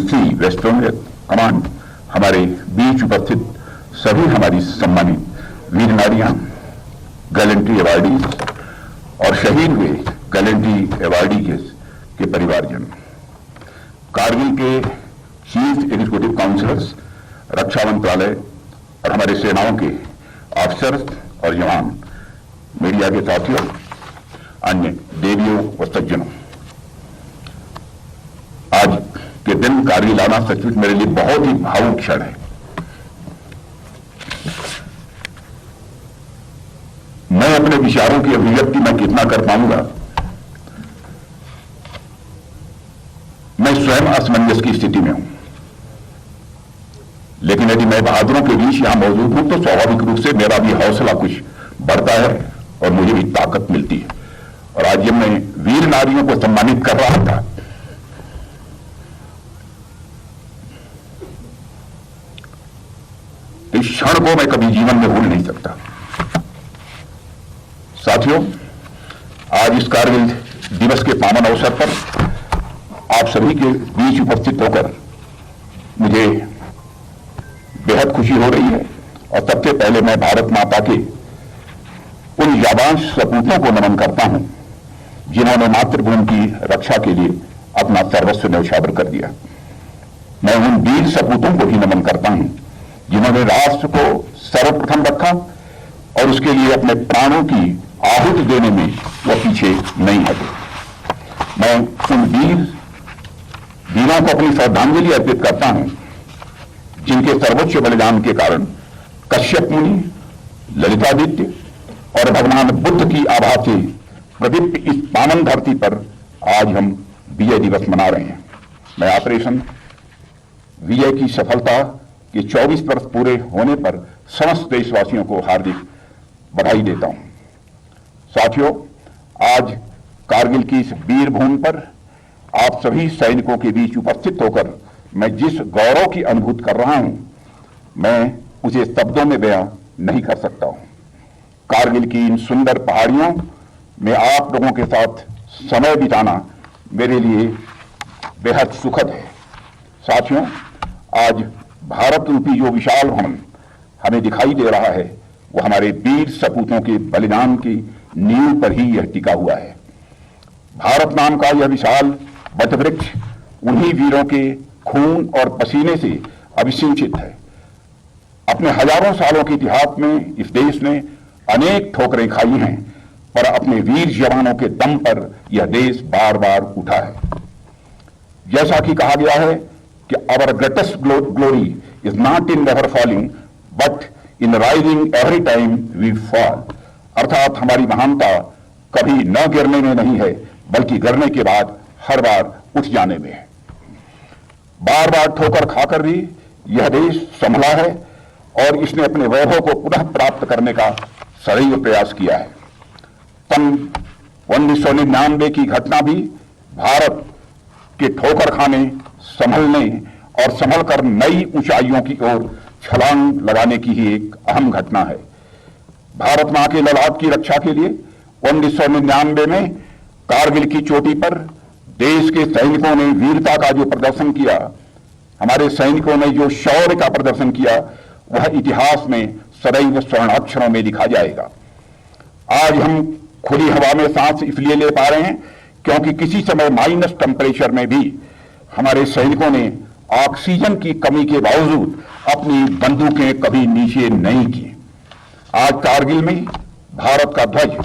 सी western command हमारे बीच उपस्थित सभी हमारी सम्मानित वीर नारियां, गैलेंट्री अवार्डीज और शहीद हुए गैलेंट्री अवार्डी के परिवारजन, कारगिल के चीफ एग्जीक्यूटिव काउंसिलर्स, रक्षा मंत्रालय और हमारे सेनाओं के ऑफिसर्स और जवान, मीडिया के साथियों, अन्य देवियों व सज्जनों, आज के दिन कारगिल आना सचमुच मेरे लिए बहुत ही भावुक क्षण है। मैं अपने विचारों की अभिव्यक्ति मैं कितना कर पाऊंगा, मैं स्वयं असमंजस की स्थिति में हूं, लेकिन यदि मैं बहादुरों के बीच यहां मौजूद हूं तो स्वाभाविक रूप से मेरा भी हौसला कुछ बढ़ता है और मुझे भी ताकत मिलती है। और आज जब मैं वीर नारियों को सम्मानित कर रहा था, तो इस क्षण को मैं कभी जीवन में भूल नहीं सकता। साथियों, आज इस कारगिल दिवस के पावन अवसर पर आप सभी के बीच उपस्थित होकर मुझे बेहद खुशी हो रही है। और सबसे पहले मैं भारत माता के उन जाबांज सपूतों को नमन करता हूं जिन्होंने मातृभूमि की रक्षा के लिए अपना सर्वस्व न्यौछावर कर दिया। मैं उन वीर सपूतों को भी नमन करता हूं जिन्होंने राष्ट्र को सर्वप्रथम रखा और उसके लिए अपने प्राणों की आहुति देने में वह पीछे नहीं हटे। मैं उन वीरों को अपनी श्रद्धांजलि अर्पित करता हूं जिनके सर्वोच्च बलिदान के कारण कश्यप मुनि, ललितादित्य और भगवान बुद्ध की आभा से प्रदीप्त इस पावन धरती पर आज हम विजय दिवस मना रहे हैं। मैं ऑपरेशन विजय की सफलता के 24 वर्ष पूरे होने पर समस्त देशवासियों को हार्दिक बधाई देता हूं। साथियों, आज कारगिल की इस वीर भूमि पर आप सभी सैनिकों के बीच उपस्थित होकर मैं जिस गौरव की अनुभूति कर रहा हूं, मैं उसे शब्दों में बयां नहीं कर सकता हूं। कारगिल की इन सुंदर पहाड़ियों में आप लोगों के साथ समय बिताना मेरे लिए बेहद सुखद है। साथियों, आज भारत रूपी जो विशाल भवन हमें दिखाई दे रहा है, वो हमारे वीर सपूतों के बलिदान की नींव पर ही यह टिका हुआ है। भारत नाम का यह विशाल वटवृक्ष उन्हीं वीरों के खून और पसीने से अभिसिंचित है। अपने हजारों सालों के इतिहास में इस देश ने अनेक ठोकरें खाई हैं, पर अपने वीर जवानों के दम पर यह देश बार बार उठा है। जैसा कि कहा गया है कि our greatest glory is not in never falling but in rising every time we fall. अर्थात हमारी महानता कभी न गिरने में नहीं है, बल्कि गिरने के बाद हर बार उठ जाने में है। बार बार ठोकर खाकर भी यह देश संभला है और इसने अपने वैभव को पुनः प्राप्त करने का सदैव प्रयास किया है। सन 1999 की घटना भी भारत के ठोकर खाने, संभलने और संभल कर नई ऊंचाइयों की ओर छलांग लगाने की ही एक अहम घटना है। भारत मां के ललाट की रक्षा के लिए 1999 में कारगिल की चोटी पर देश के सैनिकों ने वीरता का जो प्रदर्शन किया, हमारे सैनिकों ने जो शौर्य का प्रदर्शन किया, वह इतिहास में सदैव स्वर्णाक्षरों में लिखा जाएगा। आज हम खुली हवा में सांस इसलिए ले पा रहे हैं क्योंकि किसी समय माइनस टेम्परेचर में भी हमारे सैनिकों ने ऑक्सीजन की कमी के बावजूद अपनी बंदूकें कभी नीचे नहीं की। आज कारगिल में भारत का ध्वज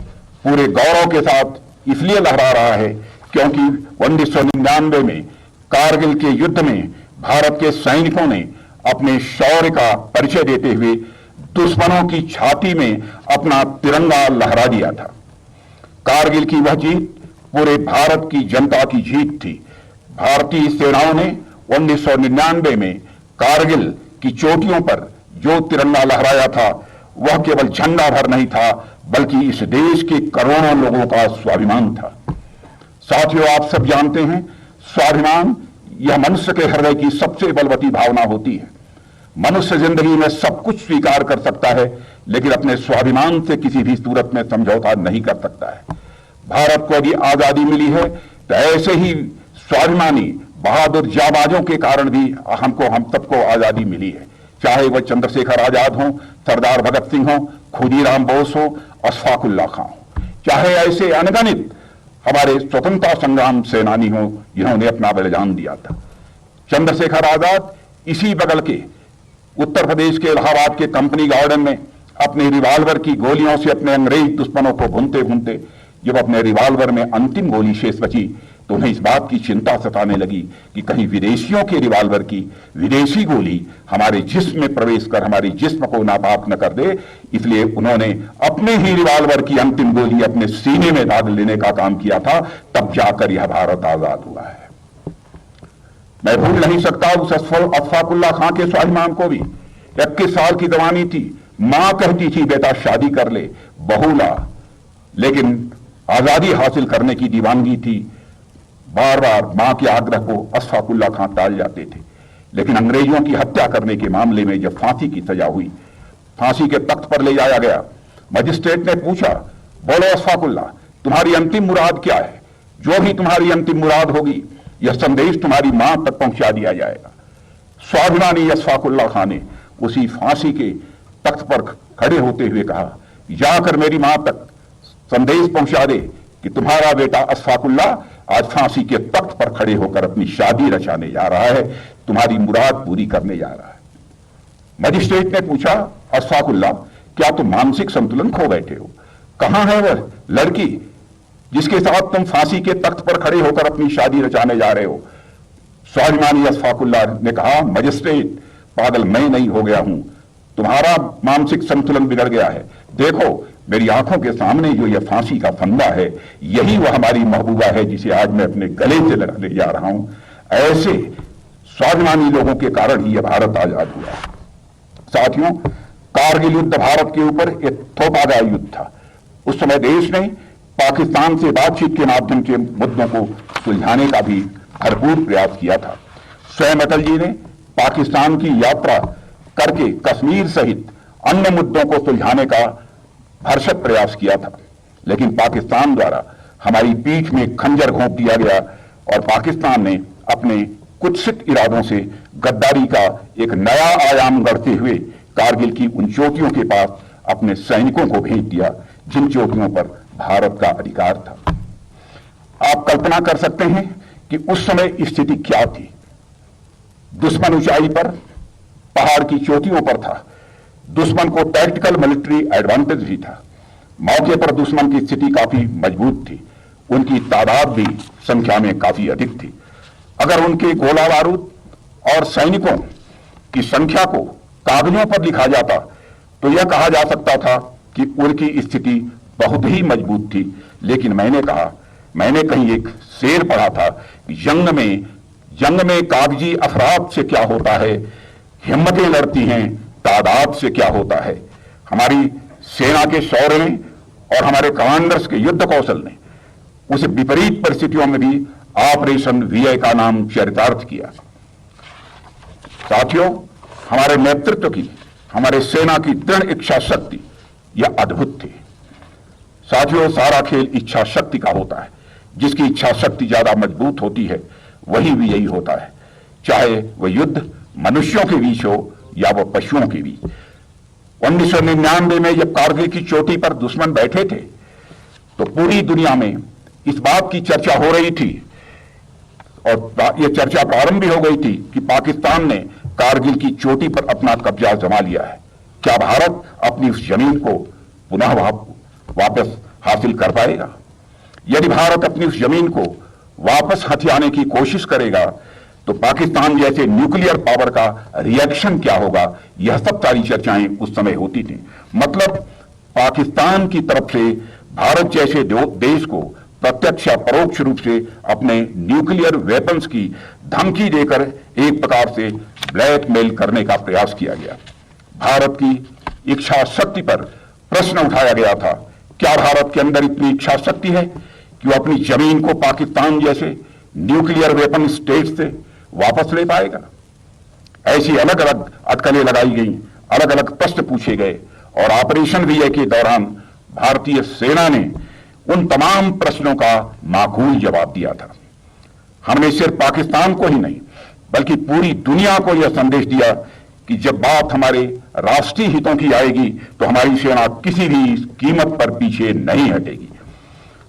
पूरे गौरव के साथ इसलिए लहरा रहा है क्योंकि 1999 में कारगिल के युद्ध में भारत के सैनिकों ने अपने शौर्य का परिचय देते हुए दुश्मनों की छाती में अपना तिरंगा लहरा दिया था। कारगिल की वह जीत पूरे भारत की जनता की जीत थी। भारतीय सेनाओं ने 1999 में कारगिल की चोटियों पर जो तिरंगा लहराया था, वह केवल झंडा भर नहीं था, बल्कि इस देश के करोड़ों लोगों का स्वाभिमान था। साथियों, आप सब जानते हैं, स्वाभिमान यह मनुष्य के हृदय की सबसे बलवती भावना होती है। मनुष्य जिंदगी में सब कुछ स्वीकार कर सकता है, लेकिन अपने स्वाभिमान से किसी भी सूरत में समझौता नहीं कर सकता है। भारत को यदि आजादी मिली है तो ऐसे ही स्वाभिमानी बहादुर जाबाजों के कारण भी हम सबको आजादी मिली है, चाहे वह चंद्रशेखर आजाद हो, सरदार भगत सिंह हो, खुदीराम बोस हो, अशफाक उल्लाह खां हो, चाहे ऐसे अनगिनत हमारे स्वतंत्रता संग्राम सेनानी हो जिन्होंने अपना बलिदान दिया था। चंद्रशेखर आजाद इसी बगल के उत्तर प्रदेश के इलाहाबाद के कंपनी गार्डन में अपने रिवाल्वर की गोलियों से अपने अंग्रेज दुश्मनों को भूनते भूनते जब अपने रिवाल्वर में अंतिम गोली शेष बची तो उन्हें इस बात की चिंता सताने लगी कि कहीं विदेशियों के रिवाल्वर की विदेशी गोली हमारे जिस्म में प्रवेश कर हमारी जिस्म को नापाक न कर दे, इसलिए उन्होंने अपने ही रिवाल्वर की अंतिम गोली अपने सीने में दाग लेने का काम किया था। तब जाकर यह भारत आजाद हुआ है। मैं भूल नहीं सकता उस अशफाक उल्लाह खां के स्वाभिमान को भी। 21 साल की जवानी थी, मां कहती थी बेटा शादी कर ले, बहू ला, लेकिन आजादी हासिल करने की दीवानगी थी। बार बार मां के आग्रह को अशफाक उल्लाह खां टाल जाते थे, लेकिन अंग्रेजों की हत्या करने के मामले में जब फांसी की सजा हुई, फांसी के तख्त पर ले जाया गया, मजिस्ट्रेट ने पूछा, बोलो अशफाक उल्लाह, तुम्हारी अंतिम मुराद क्या है? जो भी तुम्हारी अंतिम मुराद होगी यह संदेश तुम्हारी मां तक पहुंचा दिया जाएगा। स्वाभिमानी अशफाक उल्लाह खां ने उसी फांसी के तख्त पर खड़े होते हुए कहा, जाकर मेरी मां तक संदेश पहुंचा दे कि तुम्हारा बेटा अशफाक उल्लाह आज फांसी के तख्त पर खड़े होकर अपनी शादी रचाने जा रहा है, तुम्हारी मुराद पूरी करने जा रहा है। मजिस्ट्रेट ने पूछा, अशफाक उल्लाह, क्या तुम मानसिक संतुलन खो बैठे हो? कहां है वह लड़की जिसके साथ तुम फांसी के तख्त पर खड़े होकर अपनी शादी रचाने जा रहे हो? स्वाभिमानी अशफाक उल्लाह ने कहा, मजिस्ट्रेट, पागल मैं नहीं हो गया हूं, तुम्हारा मानसिक संतुलन बिगड़ गया है। देखो मेरी आंखों के सामने जो यह फांसी का फंदा है, यही वह हमारी महबूबा है जिसे आज मैं अपने गले से लगाने जा रहा हूं। ऐसे स्वाभिमानी लोगों के कारण ही यह भारत आजाद हुआ। साथियों, कारगिल युद्ध भारत के ऊपर एक थोपागा युद्ध था। उस समय देश ने पाकिस्तान से बातचीत के माध्यम से मुद्दों को सुलझाने का भी भरपूर प्रयास किया था। स्वयं अटल जी ने पाकिस्तान की यात्रा करके कश्मीर सहित अन्य मुद्दों को सुलझाने का भरसक प्रयास किया था, लेकिन पाकिस्तान द्वारा हमारी पीठ में खंजर घोंप दिया गया और पाकिस्तान ने अपने कुत्सित इरादों से गद्दारी का एक नया आयाम गढ़ते हुए कारगिल की उन चोटियों के पास अपने सैनिकों को भेज दिया जिन चोटियों पर भारत का अधिकार था। आप कल्पना कर सकते हैं कि उस समय स्थिति क्या थी। दुश्मन ऊंचाई पर पहाड़ की चोटियों पर था, दुश्मन को टैक्टिकल मिलिट्री एडवांटेज भी था, मौके पर दुश्मन की स्थिति काफी मजबूत थी, उनकी तादाद भी संख्या में काफी अधिक थी। अगर उनके गोला बारूद और सैनिकों की संख्या को कागजों पर लिखा जाता तो यह कहा जा सकता था कि उनकी स्थिति बहुत ही मजबूत थी। लेकिन मैंने कहीं एक शेर पढ़ा था कि जंग में कागजी अफराद से क्या होता है, हिम्मतें लड़ती हैं, तादाद से क्या होता है। हमारी सेना के शौर्य ने और हमारे कमांडर्स के युद्ध कौशल ने उस विपरीत परिस्थितियों में भी ऑपरेशन विजय का नाम चरितार्थ किया। साथियों, हमारे नेतृत्व की, हमारे सेना की दृढ़ इच्छा शक्ति यह अद्भुत थी। साथियों, सारा खेल इच्छा शक्ति का होता है। जिसकी इच्छा शक्ति ज्यादा मजबूत होती है वही विजयी होता है, चाहे वह युद्ध मनुष्यों के बीच हो या वह पशुओं के बीच। 1999 में जब कारगिल की चोटी पर दुश्मन बैठे थे तो पूरी दुनिया में इस बात की चर्चा हो रही थी और यह चर्चा प्रारंभ भी हो गई थी कि पाकिस्तान ने कारगिल की चोटी पर अपना कब्जा जमा लिया है। क्या भारत अपनी उस जमीन को पुनः वापस हासिल कर पाएगा? यदि भारत अपनी उस जमीन को वापस हथियाने की कोशिश करेगा तो पाकिस्तान जैसे न्यूक्लियर पावर का रिएक्शन क्या होगा, यह सब सारी चर्चाएं उस समय होती थी। मतलब पाकिस्तान की तरफ से भारत जैसे देश को प्रत्यक्ष या परोक्ष रूप से अपने न्यूक्लियर वेपन्स की धमकी देकर एक प्रकार से ब्लैकमेल करने का प्रयास किया गया। भारत की इच्छा शक्ति पर प्रश्न उठाया गया था, क्या भारत के अंदर इतनी इच्छा शक्ति है कि वो अपनी जमीन को पाकिस्तान जैसे न्यूक्लियर वेपन स्टेट से वापस ले पाएगा? ऐसी अलग अलग अटकलें लगाई गई, अलग अलग प्रश्न पूछे गए और ऑपरेशन विजय के दौरान भारतीय सेना ने उन तमाम प्रश्नों का माकूल जवाब दिया था। हमने सिर्फ पाकिस्तान को ही नहीं बल्कि पूरी दुनिया को यह संदेश दिया कि जब बात हमारे राष्ट्रीय हितों की आएगी तो हमारी सेना किसी भी कीमत पर पीछे नहीं हटेगी।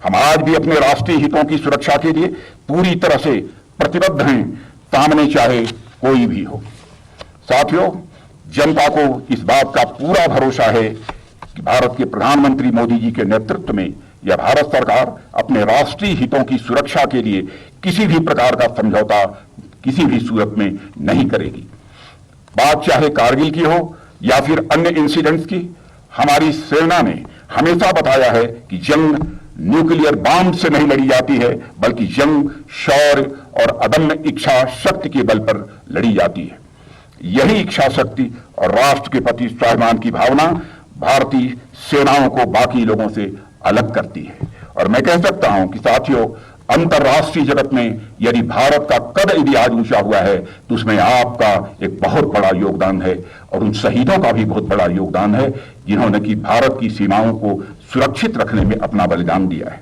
हम आज भी अपने राष्ट्रीय हितों की सुरक्षा के लिए पूरी तरह से प्रतिबद्ध हैं, सामने चाहे कोई भी हो। साथियों, जनता को इस बात का पूरा भरोसा है कि भारत के प्रधानमंत्री मोदी जी के नेतृत्व में यह भारत सरकार अपने राष्ट्रीय हितों की सुरक्षा के लिए किसी भी प्रकार का समझौता किसी भी सूरत में नहीं करेगी। बात चाहे कारगिल की हो या फिर अन्य इंसिडेंट्स की, हमारी सेना ने हमेशा बताया है कि जंग न्यूक्लियर बम से नहीं लड़ी जाती है बल्कि जंग शौर्य और अदम्य इच्छा शक्ति के बल पर लड़ी जाती है। यही इच्छा शक्ति और राष्ट्र के प्रति स्वाभिमान की भावना भारतीय सेनाओं को बाकी लोगों से अलग करती है। और मैं कह सकता हूं कि साथियों, अंतर्राष्ट्रीय जगत में यदि भारत का कद यदि आज ऊंचा हुआ है तो उसमें आपका एक बहुत बड़ा योगदान है और उन शहीदों का भी बहुत बड़ा योगदान है जिन्होंने कि भारत की सीमाओं को सुरक्षित रखने में अपना बलिदान दिया है।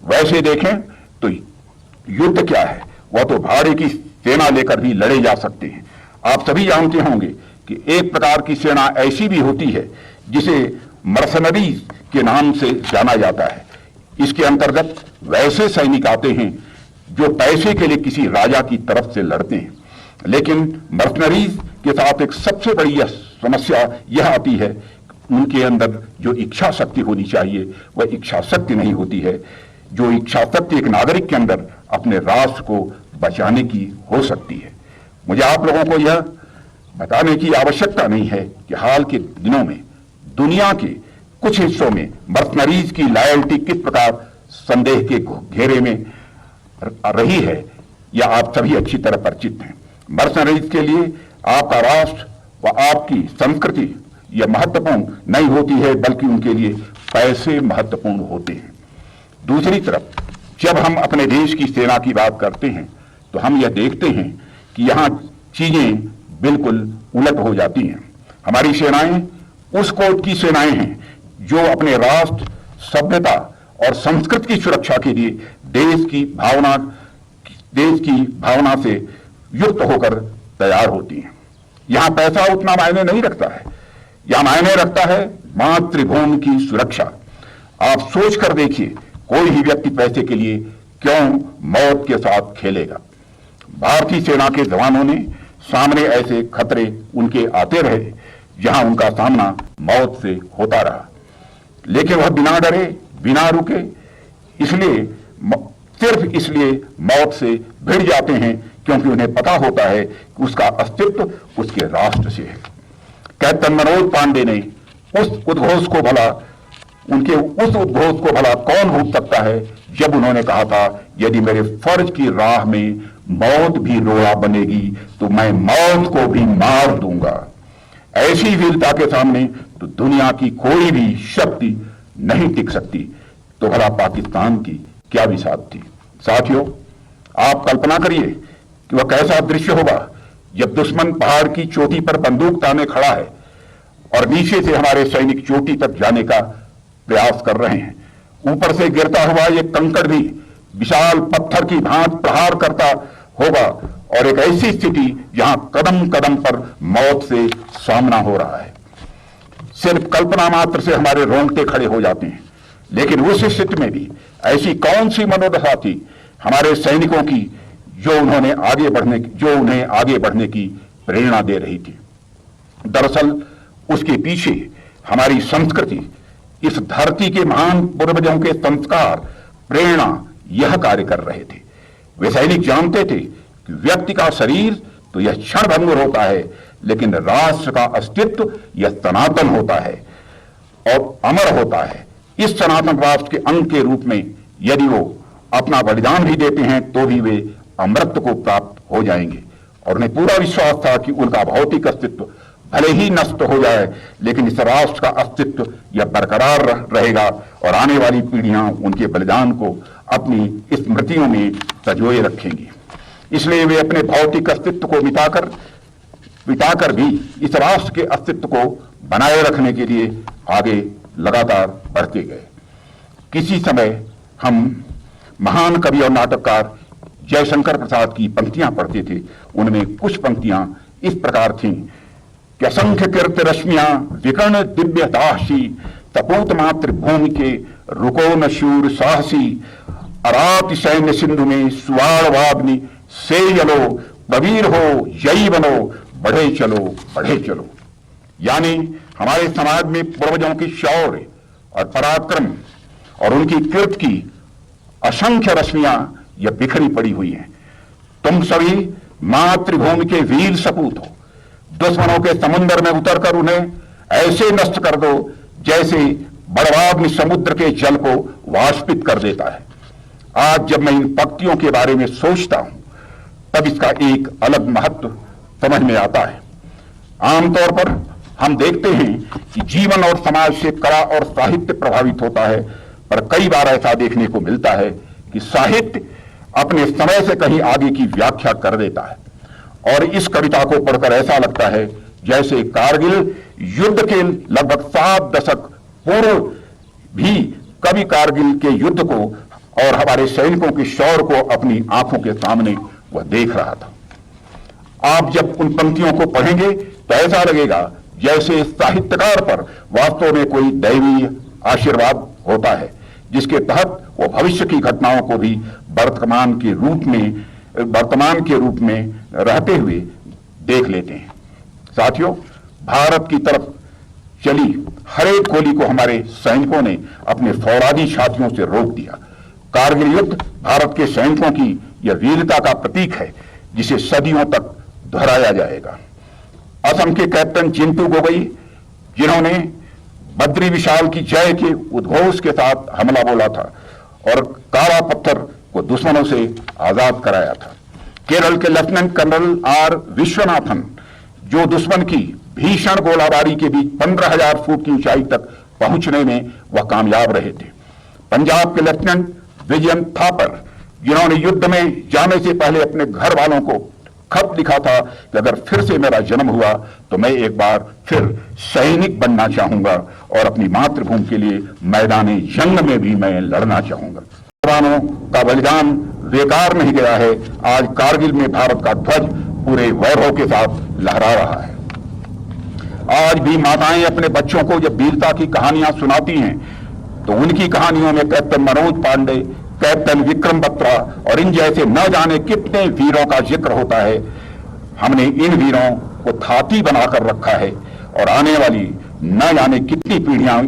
वैसे देखें तो युद्ध क्या है, वह तो भाड़े की सेना लेकर भी लड़े जा सकते हैं। आप सभी जानते होंगे कि एक प्रकार की सेना ऐसी भी होती है जिसे मर्सनरीज के नाम से जाना जाता है। इसके अंतर्गत वैसे सैनिक आते हैं जो पैसे के लिए किसी राजा की तरफ से लड़ते हैं, लेकिन मर्सनरीज के साथ एक सबसे बड़ी समस्या यह आती है, उनके अंदर जो इच्छा शक्ति होनी चाहिए वह इच्छा शक्ति नहीं होती है। जो इच्छा शक्ति एक नागरिक के अंदर अपने राष्ट्र को बचाने की हो सकती है। मुझे आप लोगों को यह बताने की आवश्यकता नहीं है कि हाल के दिनों में दुनिया के कुछ हिस्सों में मर्सनरीज की लॉयल्टी किस प्रकार संदेह के घेरे में रही है, यह आप सभी अच्छी तरह परिचित हैं। मर्सनरीज के लिए आपका राष्ट्र व आपकी संस्कृति यह महत्वपूर्ण नहीं होती है बल्कि उनके लिए पैसे महत्वपूर्ण होते हैं। दूसरी तरफ जब हम अपने देश की सेना की बात करते हैं तो हम यह देखते हैं कि यहां चीजें बिल्कुल उलट हो जाती हैं। हमारी सेनाएं उस कोट की सेनाएं हैं जो अपने राष्ट्र, सभ्यता और संस्कृति की सुरक्षा के लिए देश की भावना से युक्त होकर तैयार होती हैं। यहां पैसा उतना मायने नहीं रखता है, यहां मायने रखता है मातृभूमि की सुरक्षा। आप सोच कर देखिए, कोई ही व्यक्ति पैसे के लिए क्यों मौत के साथ खेलेगा। भारतीय सेना के जवानों ने सामने ऐसे खतरे उनके आते रहे जहां उनका सामना मौत से होता रहा, लेकिन वह बिना डरे बिना रुके सिर्फ इसलिए मौत से भिड़ जाते हैं क्योंकि उन्हें पता होता है कि उसका अस्तित्व उसके राष्ट्र से है। कैप्टन मनोज पांडे ने उस उद्घोष को भला कौन भूल सकता है जब उन्होंने कहा था, यदि मेरे फर्ज की राह में मौत भी रोड़ा बनेगी तो मैं मौत को भी मार दूंगा। ऐसी वीरता के सामने तो दुनिया की कोई भी शक्ति नहीं टिक सकती, तो भला पाकिस्तान की क्या विसात थी। साथियों, आप कल्पना करिए कि वह कैसा दृश्य होगा जब दुश्मन पहाड़ की चोटी पर बंदूक ताने खड़ा है और नीचे से हमारे सैनिक चोटी तक जाने का प्रयास कर रहे हैं। ऊपर से गिरता हुआ ये कंकड़ भी विशाल पत्थर की भांति प्रहार करता होगा और एक ऐसी स्थिति जहां कदम कदम पर मौत से सामना हो रहा है। सिर्फ कल्पना मात्र से हमारे रोंगटे खड़े हो जाते हैं। लेकिन उस स्थिति में भी ऐसी कौन सी मनोदशा थी हमारे सैनिकों की जो उन्हें आगे बढ़ने की प्रेरणा दे रही थी। दरअसल उसके पीछे हमारी संस्कृति, इस धरती के महान पूर्वजों के संस्कार, प्रेरणा यह कार्य कर रहे थे। वे सैनिक जानते थे कि व्यक्ति का शरीर तो यह क्षण भंगुर होता है, लेकिन राष्ट्र का अस्तित्व यह सनातन होता है और अमर होता है। इस सनातन राष्ट्र के अंग के रूप में यदि वो अपना बलिदान भी देते हैं तो भी वे अमृत को प्राप्त हो जाएंगे। और उन्हें पूरा विश्वास था कि उनका भौतिक अस्तित्व भले ही नष्ट हो जाए, लेकिन इस राष्ट्र का अस्तित्व यह बरकरार रहेगा और आने वाली पीढ़ियां उनके बलिदान को अपनी स्मृतियों में संजोए रखेंगी। इसलिए वे अपने भौतिक अस्तित्व को मिटाकर भी इस राष्ट्र के अस्तित्व को बनाए रखने के लिए आगे लगातार बढ़ते गए। किसी समय हम महान कवि और नाटककार जयशंकर प्रसाद की पंक्तियां पढ़ते थे, उनमें कुछ पंक्तियां इस प्रकार थीं कि असंख्य कीर्ति रश्मियां विकर्ण दिव्य दासी, तपोत मात्र भूमि के रुको न शूर साहसी, अराति सैन्य सिंधु में सुवाड़वाग्नि से यलो, प्रवीर हो जयी बनो, बढ़े चलो बढ़े चलो। यानी हमारे समाज में पूर्वजों की शौर्य और पराक्रम और उनकी कीर्ति की असंख्य रश्मियां यह बिखरी पड़ी हुई हैं। तुम सभी मातृभूमि के वीर सपूत हो, दुश्मनों के समुद्र में उतरकर उन्हें ऐसे नष्ट कर दो जैसे बड़वाग्नि समुद्र के जल को वाष्पित कर देता है। आज जब मैं इन पंक्तियों के बारे में सोचता हूं तब इसका एक अलग महत्व समझ में आता है। आमतौर पर हम देखते हैं कि जीवन और समाज से कला और साहित्य प्रभावित होता है, पर कई बार ऐसा देखने को मिलता है कि साहित्य अपने समय से कहीं आगे की व्याख्या कर देता है। और इस कविता को पढ़कर ऐसा लगता है जैसे कारगिल युद्ध के लगभग 7 दशक पूर्व भी कवि कारगिल के युद्ध को और हमारे सैनिकों के शौर्य को अपनी आंखों के सामने वह देख रहा था। आप जब उन पंक्तियों को पढ़ेंगे तो ऐसा लगेगा जैसे साहित्यकार पर वास्तव में कोई दैवीय आशीर्वाद होता है, जिसके तहत वो भविष्य की घटनाओं को भी वर्तमान के रूप में रहते हुए देख लेते हैं। साथियों, भारत की तरफ चली हर एक गोली को हमारे सैनिकों ने अपने फौलादी छातियों से रोक दिया। कारगिल युद्ध भारत के सैनिकों की यह वीरता का प्रतीक है जिसे सदियों तक दोहराया जाएगा। असम के कैप्टन चिंटू गोगोई, जिन्होंने बद्री विशाल की जय के उद्घोष के साथ हमला बोला था और काला पत्थर को दुश्मनों से आजाद कराया था। केरल के लेफ्टिनेंट कर्नल आर विश्वनाथन, जो दुश्मन की भीषण गोलाबारी के बीच 15,000 फुट की ऊंचाई तक पहुंचने में वह कामयाब रहे थे। पंजाब के लेफ्टिनेंट विजयन थापर, जिन्होंने युद्ध में जाने से पहले अपने घर वालों को खत लिखा था कि अगर फिर से मेरा जन्म हुआ तो मैं एक बार फिर सैनिक बनना चाहूंगा और अपनी मातृभूमि के लिए मैदानी जंग में भी मैं लड़ना चाहूंगा। जवानों का बलिदान बेकार नहीं गया है। आज कारगिल में भारत का ध्वज पूरे वैभव के साथ लहरा रहा है। आज भी माताएं अपने बच्चों को जब वीरता की कहानियां सुनाती हैं तो उनकी कहानियों में कैप्टन मनोज पांडे, कैप्टन विक्रम बत्रा और इन जैसे न जाने कितने वीरों का जिक्र होता है। हमने इन वीरों को थाती बनाकर रखा है और आने वाली न जाने कितनी पीढ़ियां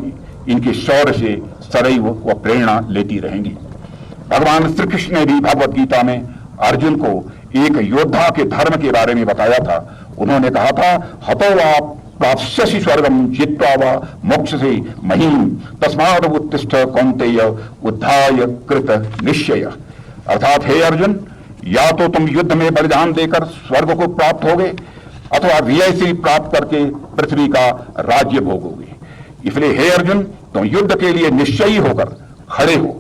इनके शौर्य से सदैव व प्रेरणा लेती रहेंगी। भगवान श्री कृष्ण ने भी भगवत गीता में अर्जुन को एक योद्धा के धर्म के बारे में बताया था। उन्होंने कहा था, हतो वा प्राप्स्यसि स्वर्गम जित्वा वा मोक्षसे महीम तस्माद् उत्तिष्ठ कौन्तेय उद्धाय कृत निश्चय। अर्थात हे अर्जुन, या तो तुम युद्ध में बलिदान देकर स्वर्ग को प्राप्त होगे अथवा विजय से प्राप्त करके पृथ्वी का राज्य भोगोगे। इसलिए हे अर्जुन, तुम युद्ध के लिए निश्चयी होकर खड़े हो।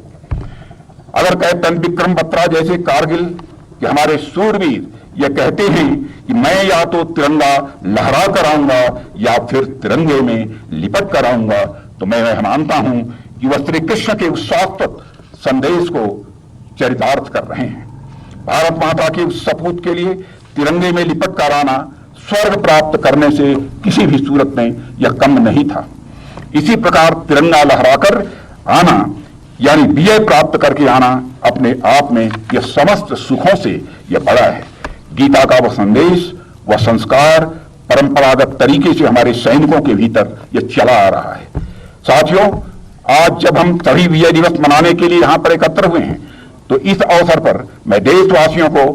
अगर कैप्टन विक्रम बत्रा जैसे कारगिल के हमारे सूरवीर यह कहते हैं कि मैं या तो तिरंगा लहरा कर आऊंगा या फिर तिरंगे में लिपट कर आऊंगा, तो मैं मानता हूं कि वह श्री कृष्ण के उस शाश्वत संदेश को चरितार्थ कर रहे हैं। भारत माता के उस सपूत के लिए तिरंगे में लिपट कर आना स्वर्ग प्राप्त करने से किसी भी सूरत में यह कम नहीं था। इसी प्रकार तिरंगा लहराकर आना यानी विजय प्राप्त करके आना अपने आप में यह समस्त सुखों से यह बड़ा है। गीता का वह संदेश, वह संस्कार परंपरागत तरीके से हमारे सैनिकों के भीतर यह चला आ रहा है। साथियों, आज जब हम सभी विजय दिवस मनाने के लिए यहां पर एकत्र हुए हैं तो इस अवसर पर मैं देशवासियों को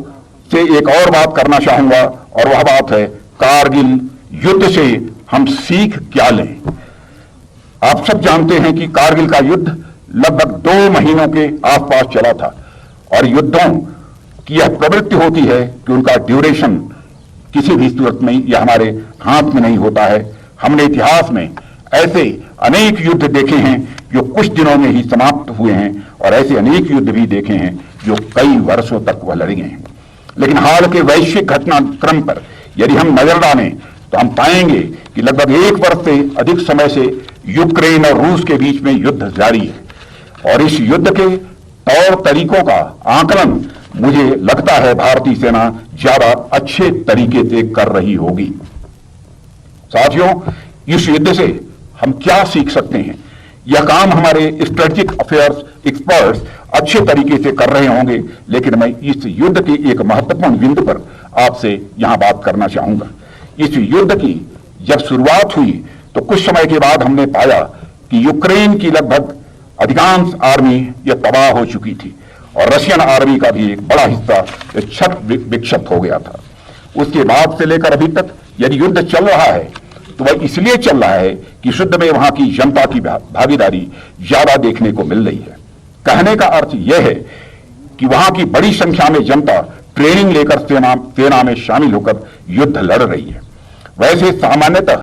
से एक और बात करना चाहूंगा और वह बात है, कारगिल युद्ध से हम सीख क्या लें। आप सब जानते हैं कि कारगिल का युद्ध लगभग 2 महीनों के आसपास चला था और युद्धों की यह प्रवृत्ति होती है कि उनका ड्यूरेशन किसी भी सूरत में यह हमारे हाथ में नहीं होता है। हमने इतिहास में ऐसे अनेक युद्ध देखे हैं जो कुछ दिनों में ही समाप्त हुए हैं और ऐसे अनेक युद्ध भी देखे हैं जो कई वर्षों तक वह लड़े हैं। लेकिन हाल के वैश्विक घटनाक्रम पर यदि हम नजर डालें तो हम पाएंगे कि लगभग 1 वर्ष से अधिक समय से यूक्रेन और रूस के बीच में युद्ध जारी है और इस युद्ध के तौर तरीकों का आकलन मुझे लगता है भारतीय सेना ज्यादा अच्छे तरीके से कर रही होगी। साथियों, इस युद्ध से हम क्या सीख सकते हैं? यह काम हमारे स्ट्रेटेजिक अफेयर्स एक्सपर्ट्स अच्छे तरीके से कर रहे होंगे, लेकिन मैं इस युद्ध के एक महत्वपूर्ण बिंदु पर आपसे यहां बात करना चाहूंगा। इस युद्ध की जब शुरुआत हुई तो कुछ समय के बाद हमने पाया कि यूक्रेन की लगभग अधिकांश आर्मी यह तबाह हो चुकी थी और रशियन आर्मी का भी एक बड़ा हिस्सा क्षत विक्षत हो गया था। उसके बाद से लेकर अभी तक यदि युद्ध चल रहा है तो वह इसलिए चल रहा है कि युद्ध में वहां की जनता की भागीदारी ज्यादा देखने को मिल रही है। कहने का अर्थ यह है कि वहां की बड़ी संख्या में जनता ट्रेनिंग लेकर सेना में शामिल होकर युद्ध लड़ रही है। वैसे सामान्यतः